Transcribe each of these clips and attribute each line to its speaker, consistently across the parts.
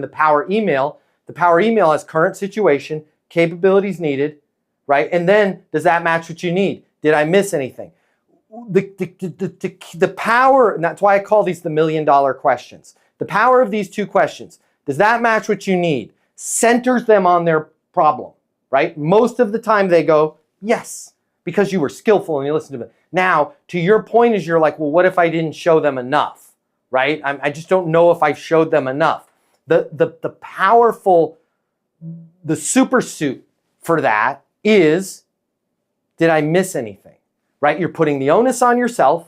Speaker 1: the power email has current situation, capabilities needed, right? And then, does that match what you need? Did I miss anything? The power, and that's why I call these the $1 million questions. The power of these two questions, does that match what you need? Centers them on their problem, right? Most of the time they go, yes, because you were skillful and you listened to them. Now, to your point is you're like, well, what if I didn't show them enough, right? I just don't know if I showed them enough. The powerful, the super suit for that is, did I miss anything, right? You're putting the onus on yourself.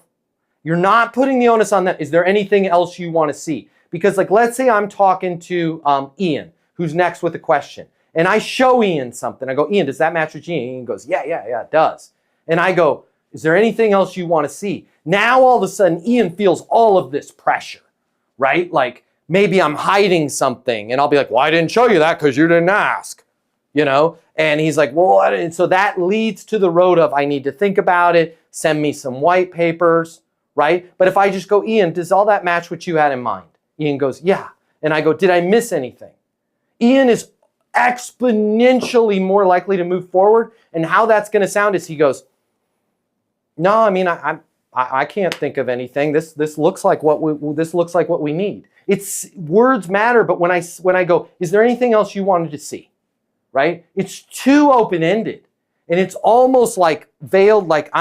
Speaker 1: You're not putting the onus on them. Is there anything else you want to see? Because like, let's say I'm talking to Ian, who's next with a question. And I show Ian something. I go, Ian, does that match with you? Ian goes, yeah, it does. And I go, is there anything else you want to see? Now, all of a sudden, Ian feels all of this pressure, right? Like maybe I'm hiding something and I'll be like, well, I didn't show you that because you didn't ask, you know? And he's like, well, and so that leads to the road of, I need to think about it, send me some white papers, right? But if I just go, Ian, does all that match what you had in mind? Ian goes, yeah. And I go, did I miss anything? Ian is exponentially more likely to move forward. And how that's going to sound is he goes, no, I mean, I can't think of anything. This looks like what we need. It's words matter, but when I go, is there anything else you wanted to see? Right? It's too open-ended, and it's almost like veiled, like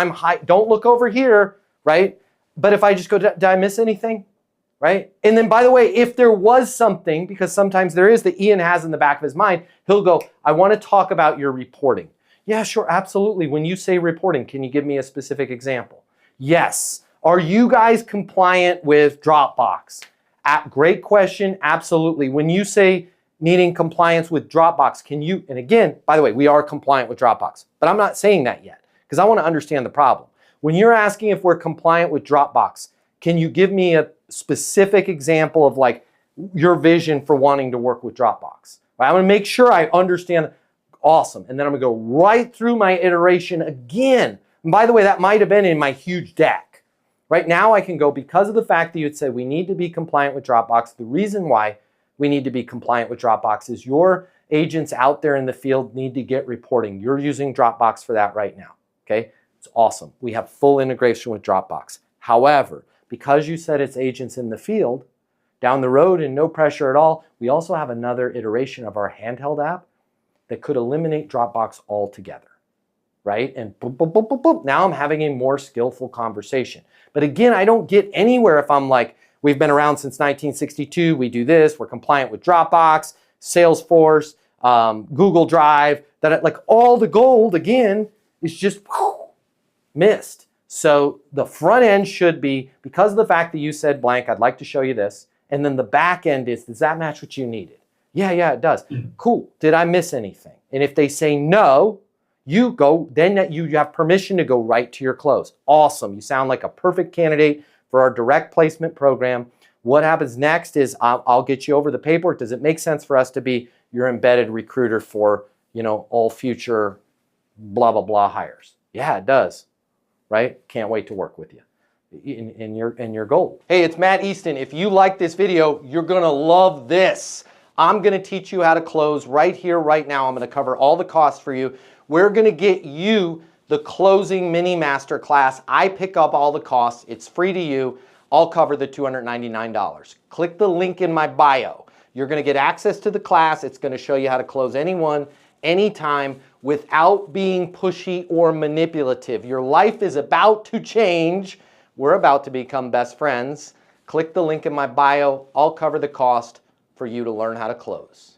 Speaker 1: don't look over here, right? But if I just go, did I miss anything? Right? And then, by the way, if there was something, because sometimes there is, that Ian has in the back of his mind, he'll go, I want to talk about your reporting. Yeah, sure, absolutely. When you say reporting, can you give me a specific example? Yes. Are you guys compliant with Dropbox? Great question, absolutely. When you say needing compliance with Dropbox, can you, and again, by the way, we are compliant with Dropbox, but I'm not saying that yet because I want to understand the problem. When you're asking if we're compliant with Dropbox, can you give me a specific example of like your vision for wanting to work with Dropbox? Right? I'm going to make sure I understand. Awesome. And then I'm going to go right through my iteration again. And by the way, that might have been in my huge deck. Right now I can go, because of the fact that you had said we need to be compliant with Dropbox, the reason why we need to be compliant with Dropbox is your agents out there in the field need to get reporting. You're using Dropbox for that right now. Okay? It's awesome. We have full integration with Dropbox. However, because you said it's agents in the field, down the road and no pressure at all, we also have another iteration of our handheld app that could eliminate Dropbox altogether, right? And boom, boom, boom, boom, boom. Now I'm having a more skillful conversation. But again, I don't get anywhere if I'm like, we've been around since 1962, we do this, we're compliant with Dropbox, Salesforce, Google Drive, that like all the gold, again, is just missed. So the front end should be, because of the fact that you said blank, I'd like to show you this. And then the back end is, does that match what you needed? Yeah, it does. Cool. Did I miss anything? And if they say no, you go, then you have permission to go right to your close. Awesome. You sound like a perfect candidate for our direct placement program. What happens next is I'll get you over the paperwork. Does it make sense for us to be your embedded recruiter for, all future blah, blah, blah hires? Yeah, it does. Right? Can't wait to work with you in your goal. Hey, it's Matt Easton. If you like this video, you're going to love this. I'm going to teach you how to close right here, right now. I'm going to cover all the costs for you. We're going to get you the closing mini masterclass. I pick up all the costs. It's free to you. I'll cover the $299. Click the link in my bio. You're going to get access to the class. It's going to show you how to close anyone, anytime, without being pushy or manipulative. Your life is about to change. We're about to become best friends. Click the link in my bio. I'll cover the cost for you to learn how to close.